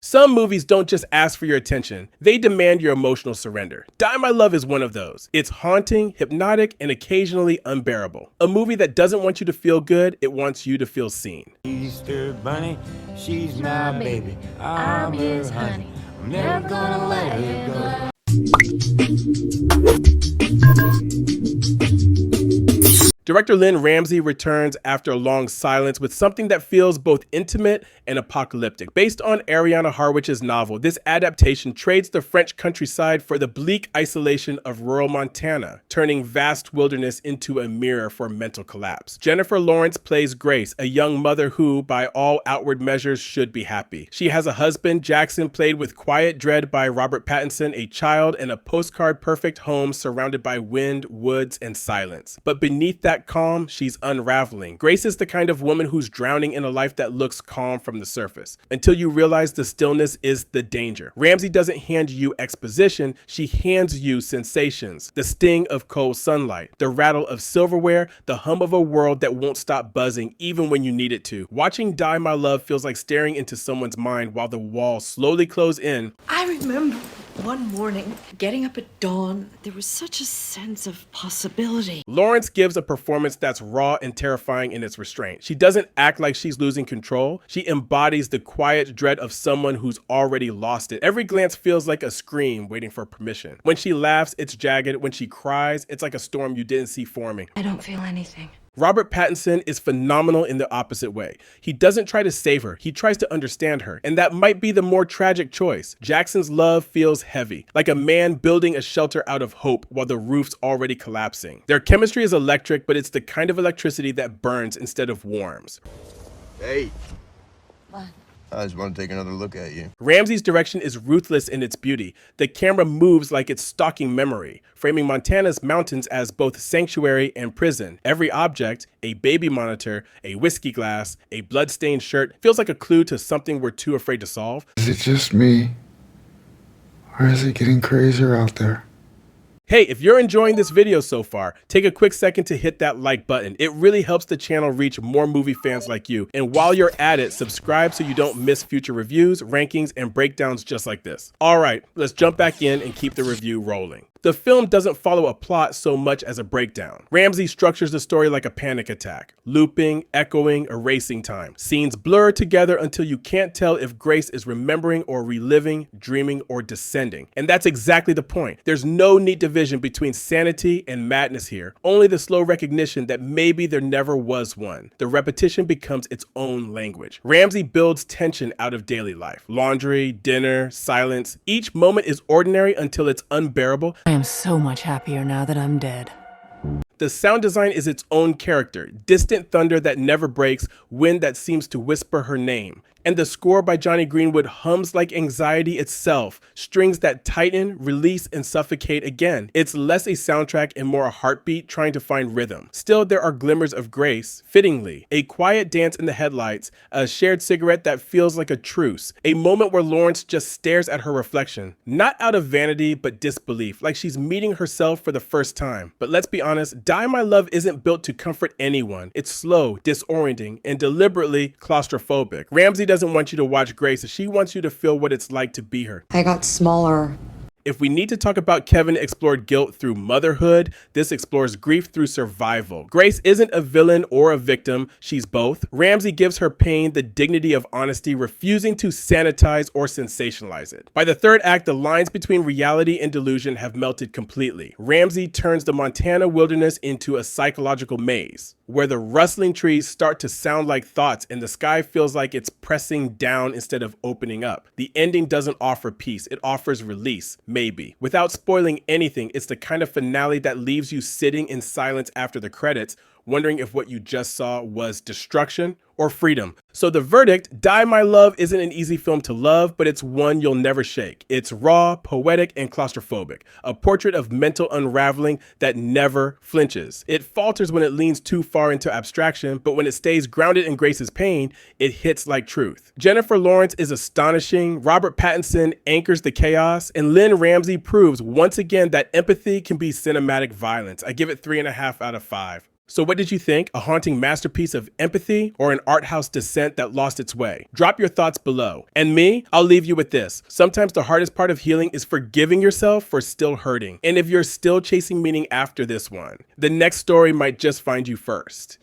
Some movies don't just ask for your attention, they demand your emotional surrender. Die My Love is one of those. It's haunting, hypnotic, and occasionally unbearable. A movie that doesn't want you to feel good, it wants you to feel seen. Easter bunny, she's my baby, I'm his honey, I'm never gonna let her go. Director Lynne Ramsay returns after a long silence with something that feels both intimate and apocalyptic. Based on Ariana Harwich's novel, this adaptation trades the French countryside for the bleak isolation of rural Montana, turning vast wilderness into a mirror for mental collapse. Jennifer Lawrence plays Grace, a young mother who, by all outward measures, should be happy. She has a husband, Jackson, played with quiet dread by Robert Pattinson, a child, and a postcard-perfect home surrounded by wind, woods, and silence. But beneath that calm, she's unraveling. Grace is the kind of woman who's drowning in a life that looks calm from the surface, until you realize the stillness is the danger. Ramsay doesn't hand you exposition, she hands you sensations. The sting of cold sunlight, the rattle of silverware, the hum of a world that won't stop buzzing even when you need it to. Watching Die My Love feels like staring into someone's mind while the walls slowly close in. I remember one morning, getting up at dawn, there was such a sense of possibility. Lawrence gives a performance that's raw and terrifying in its restraint. She doesn't act like she's losing control. She embodies the quiet dread of someone who's already lost it. Every glance feels like a scream waiting for permission. When she laughs, it's jagged. When she cries, it's like a storm you didn't see forming. I don't feel anything. Robert Pattinson is phenomenal in the opposite way. He doesn't try to save her, he tries to understand her, and that might be the more tragic choice. Jackson's love feels heavy, like a man building a shelter out of hope while the roof's already collapsing. Their chemistry is electric, but it's the kind of electricity that burns instead of warms. Hey. What? I just want to take another look at you. Ramsay's direction is ruthless in its beauty. The camera moves like it's stalking memory, framing Montana's mountains as both sanctuary and prison. Every object, a baby monitor, a whiskey glass, a bloodstained shirt, feels like a clue to something we're too afraid to solve. Is it just me? Or is it getting crazier out there? Hey, if you're enjoying this video so far, take a quick second to hit that like button. It really helps the channel reach more movie fans like you. And while you're at it, subscribe so you don't miss future reviews, rankings, and breakdowns just like this. All right, let's jump back in and keep the review rolling. The film doesn't follow a plot so much as a breakdown. Ramsay structures the story like a panic attack, looping, echoing, erasing time. Scenes blur together until you can't tell if Grace is remembering or reliving, dreaming or descending. And that's exactly the point. There's no neat division between sanity and madness here, only the slow recognition that maybe there never was one. The repetition becomes its own language. Ramsay builds tension out of daily life. Laundry, dinner, silence. Each moment is ordinary until it's unbearable. I am so much happier now that I'm dead. The sound design is its own character. Distant thunder that never breaks, wind that seems to whisper her name. And the score by Johnny Greenwood hums like anxiety itself, strings that tighten, release, and suffocate again. It's less a soundtrack and more a heartbeat trying to find rhythm. Still, there are glimmers of grace, fittingly. A quiet dance in the headlights, a shared cigarette that feels like a truce, a moment where Lawrence just stares at her reflection. Not out of vanity, but disbelief, like she's meeting herself for the first time. But let's be honest, Die My Love isn't built to comfort anyone. It's slow, disorienting, and deliberately claustrophobic. Ramsay doesn't want you to watch Grace, she wants you to feel what it's like to be her. I got smaller. If we need to talk about Kevin explored guilt through motherhood, this explores grief through survival. Grace isn't a villain or a victim, she's both. Ramsay gives her pain the dignity of honesty, refusing to sanitize or sensationalize it. By the third act, the lines between reality and delusion have melted completely. Ramsay turns the Montana wilderness into a psychological maze, where the rustling trees start to sound like thoughts and the sky feels like it's pressing down instead of opening up. The ending doesn't offer peace, it offers release. Maybe. Without spoiling anything, it's the kind of finale that leaves you sitting in silence after the credits, wondering if what you just saw was destruction or freedom. So the verdict, Die My Love isn't an easy film to love, but it's one you'll never shake. It's raw, poetic, and claustrophobic. A portrait of mental unraveling that never flinches. It falters when it leans too far into abstraction, but when it stays grounded in Grace's pain, it hits like truth. Jennifer Lawrence is astonishing, Robert Pattinson anchors the chaos, and Lynne Ramsay proves once again that empathy can be cinematic violence. I give it 3.5 out of 5. So what did you think? A haunting masterpiece of empathy or an art house descent that lost its way? Drop your thoughts below. And me, I'll leave you with this. Sometimes the hardest part of healing is forgiving yourself for still hurting. And if you're still chasing meaning after this one, the next story might just find you first.